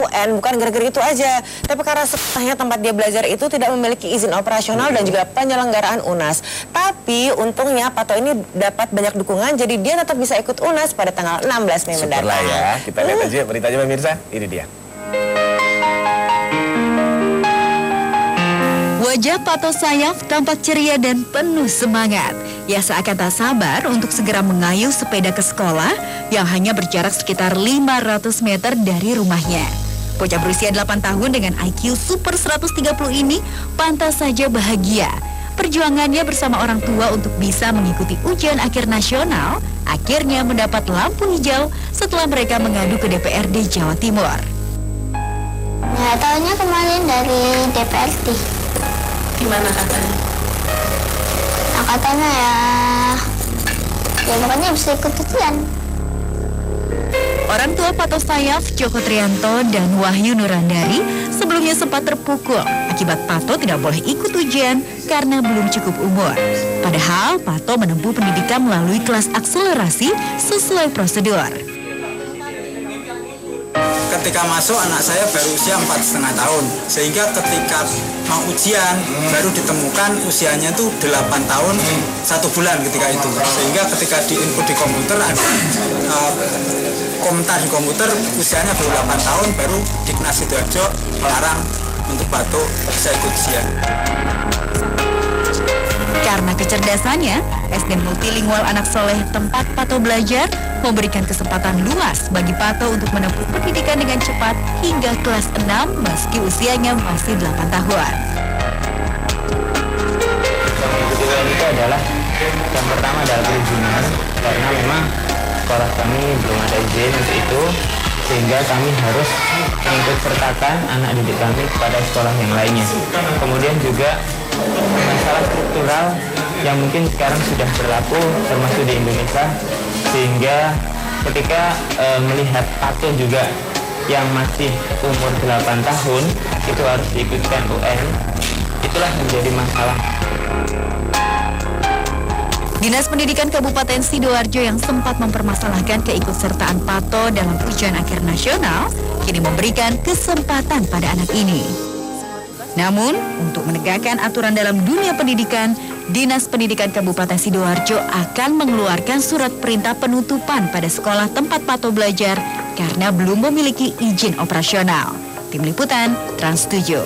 UN bukan gara-gara itu aja, tapi karena sekolahnya tempat dia belajar itu tidak memiliki izin operasional dan juga penyelenggaraan UNAS. Tapi untungnya Pato ini dapat banyak dukungan, jadi dia tetap bisa ikut UNAS pada tanggal 16 Mei mendatang. Syukurlah ya, kita lihat aja beritanya pemirsa, ini dia. Wajah Pato Sayaf tampak ceria dan penuh semangat. Ia seakan tak sabar untuk segera mengayuh sepeda ke sekolah yang hanya berjarak sekitar 500 meter dari rumahnya. Bocah berusia 8 tahun dengan IQ super 130 ini pantas saja bahagia. Perjuangannya bersama orang tua untuk bisa mengikuti ujian akhir nasional akhirnya mendapat lampu hijau setelah mereka mengadu ke DPRD Jawa Timur. Ya, tahunya kemarin dari DPRD. Gimana katanya? Nah, katanya ya pokoknya bisa ikut ujian. Orang tua Pato Sayaf, Joko Trianto dan Wahyu Nurandari sebelumnya sempat terpukul akibat Pato tidak boleh ikut ujian karena belum cukup umur. Padahal Pato menempuh pendidikan melalui kelas akselerasi sesuai prosedur. Ketika masuk anak saya baru usia 4,5 tahun, sehingga ketika mau ujian baru ditemukan usianya tuh 8 tahun 1 bulan ketika itu, sehingga ketika di input di komputer ada komentar di komputer usianya baru 8 tahun, baru Diknas Sidoarjo melarang untuk Pato bisa ikut ujian. Karena kecerdasannya, SD Multilingual Anak Soleh tempat Pato belajar memberikan kesempatan luas bagi Pato untuk menempuh pendidikan dengan cepat hingga kelas 6 meski usianya masih 8 tahun. Kebetulan itu adalah yang pertama adalah perizinan, karena memang sekolah kami belum ada izin untuk itu, sehingga kami harus mengikut sertakan anak didik kami kepada sekolah yang lainnya. Kemudian juga masalah struktural yang mungkin sekarang sudah berlaku termasuk di Indonesia, sehingga ketika melihat Pato juga yang masih umur 8 tahun itu harus diikutkan UN, itulah menjadi masalah. Dinas Pendidikan Kabupaten Sidoarjo yang sempat mempermasalahkan keikutsertaan Pato dalam ujian akhir nasional kini memberikan kesempatan pada anak ini. Namun, untuk menegakkan aturan dalam dunia pendidikan, Dinas Pendidikan Kabupaten Sidoarjo akan mengeluarkan surat perintah penutupan pada sekolah tempat Pato belajar karena belum memiliki izin operasional. Tim Liputan, Trans 7.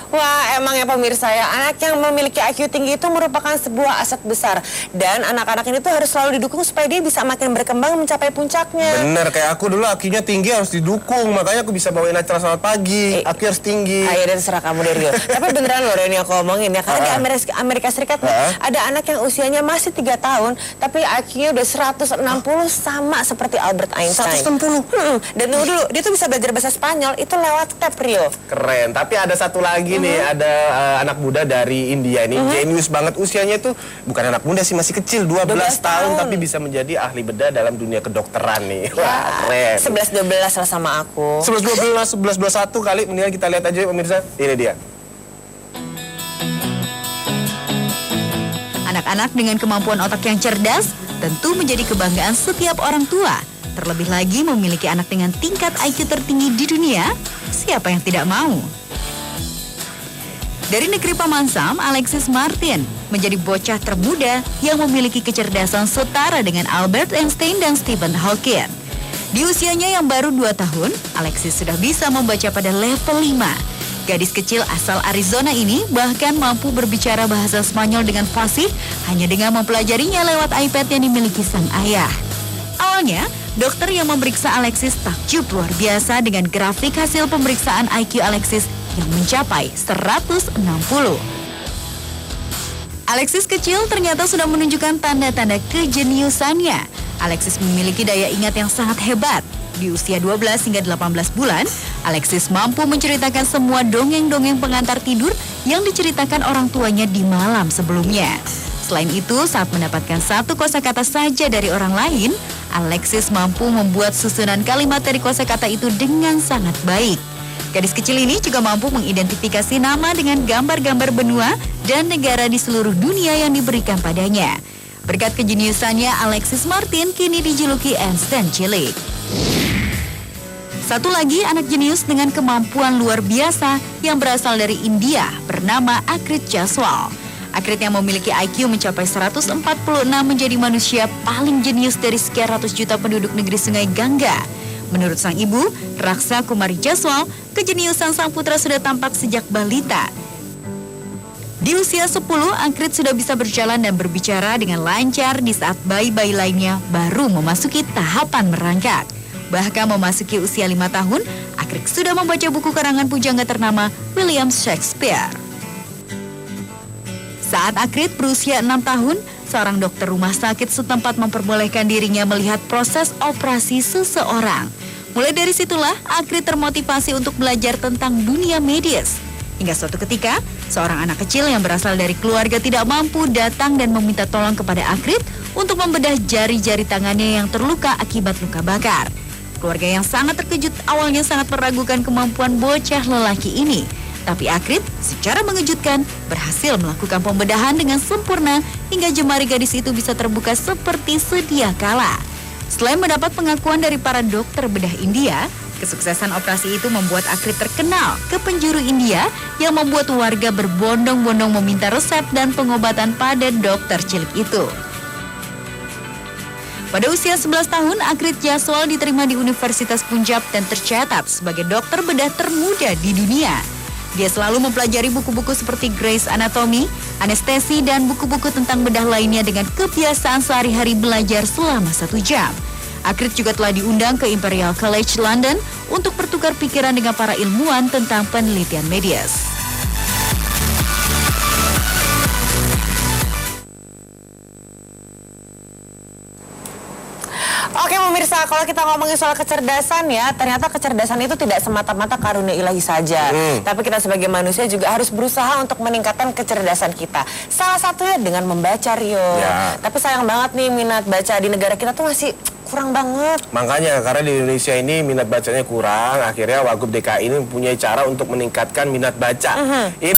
Wah, emang ya pemirsa ya, anak yang memiliki IQ tinggi itu merupakan sebuah aset besar. Dan anak-anak ini tuh harus selalu didukung supaya dia bisa makin berkembang mencapai puncaknya. Bener, kayak aku dulu IQ-nya tinggi harus didukung. Makanya aku bisa bawain acara selamat pagi, IQ harus tinggi. Ayo dan serah kamu deh Rio. Tapi beneran loh ini aku ngomongin ya. Karena di Amerika Serikat ada anak yang usianya masih 3 tahun, tapi IQ-nya udah 160 sama seperti Albert Einstein. 160? Dan dulu, dia tuh bisa belajar bahasa Spanyol, itu lewat tab Rio. Keren, tapi ada satu lagi nih, ada anak muda dari India ini, jenius banget. Usianya itu bukan anak muda sih, masih kecil, 12 tahun, tapi bisa menjadi ahli bedah dalam dunia kedokteran nih. Wah, keren. 11-12 lah sama aku. 11-12, 11-21 kali, mendingan kita lihat aja pemirsa, ini dia. Anak-anak dengan kemampuan otak yang cerdas tentu menjadi kebanggaan setiap orang tua. Terlebih lagi memiliki anak dengan tingkat IQ tertinggi di dunia, siapa yang tidak mau? Dari negeri Pamansam, Alexis Martin menjadi bocah termuda yang memiliki kecerdasan setara dengan Albert Einstein dan Stephen Hawking. Di usianya yang baru 2 tahun, Alexis sudah bisa membaca pada level 5. Gadis kecil asal Arizona ini bahkan mampu berbicara bahasa Spanyol dengan fasih hanya dengan mempelajarinya lewat iPad yang dimiliki sang ayah. Awalnya, dokter yang memeriksa Alexis takjub luar biasa dengan grafik hasil pemeriksaan IQ Alexis yang mencapai 160. Alexis kecil ternyata sudah menunjukkan tanda-tanda kejeniusannya. Alexis memiliki daya ingat yang sangat hebat. Di usia 12 hingga 18 bulan, Alexis mampu menceritakan semua dongeng-dongeng pengantar tidur yang diceritakan orang tuanya di malam sebelumnya. Selain itu, saat mendapatkan satu kosakata saja dari orang lain, Alexis mampu membuat susunan kalimat dari kosakata itu dengan sangat baik. Gadis kecil ini juga mampu mengidentifikasi nama dengan gambar-gambar benua dan negara di seluruh dunia yang diberikan padanya. Berkat kejeniusannya, Alexis Martin kini dijuluki Einstein Cilik. Satu lagi anak jenius dengan kemampuan luar biasa yang berasal dari India bernama Akrit Jaswal. Akrit yang memiliki IQ mencapai 146 menjadi manusia paling jenius dari sekian ratus juta penduduk negeri Sungai Gangga. Menurut sang ibu, Raksa Kumari Jaswal, kejeniusan sang putra sudah tampak sejak balita. Di usia 10, Akrit sudah bisa berjalan dan berbicara dengan lancar di saat bayi-bayi lainnya baru memasuki tahapan merangkak. Bahkan memasuki usia 5 tahun, Akrit sudah membaca buku karangan pujangga ternama William Shakespeare. Saat Akrit berusia 6 tahun, seorang dokter rumah sakit setempat memperbolehkan dirinya melihat proses operasi seseorang. Mulai dari situlah, Akrit termotivasi untuk belajar tentang dunia medis. Hingga suatu ketika, seorang anak kecil yang berasal dari keluarga tidak mampu datang dan meminta tolong kepada Akrit untuk membedah jari-jari tangannya yang terluka akibat luka bakar. Keluarga yang sangat terkejut awalnya sangat meragukan kemampuan bocah lelaki ini. Tapi Akrit secara mengejutkan berhasil melakukan pembedahan dengan sempurna hingga jemari gadis itu bisa terbuka seperti sedia kala. Selain mendapat pengakuan dari para dokter bedah India, kesuksesan operasi itu membuat Akrit terkenal ke penjuru India yang membuat warga berbondong-bondong meminta resep dan pengobatan pada dokter cilik itu. Pada usia 11 tahun, Akrit Jaswal diterima di Universitas Punjab dan tercatat sebagai dokter bedah termuda di dunia. Dia selalu mempelajari buku-buku seperti Grey's Anatomy, anestesi, dan buku-buku tentang bedah lainnya dengan kebiasaan sehari-hari belajar selama 1 jam. Akrit juga telah diundang ke Imperial College London untuk bertukar pikiran dengan para ilmuwan tentang penelitian medis. Oke pemirsa, kalau kita ngomongin soal kecerdasan ya, ternyata kecerdasan itu tidak semata-mata karunia ilahi saja. Tapi kita sebagai manusia juga harus berusaha untuk meningkatkan kecerdasan kita. Salah satunya dengan membaca, Rio. Ya. Tapi sayang banget nih, minat baca di negara kita tuh masih kurang banget. Makanya karena di Indonesia ini minat bacanya kurang, akhirnya Wagub DKI ini mempunyai cara untuk meningkatkan minat baca. Ini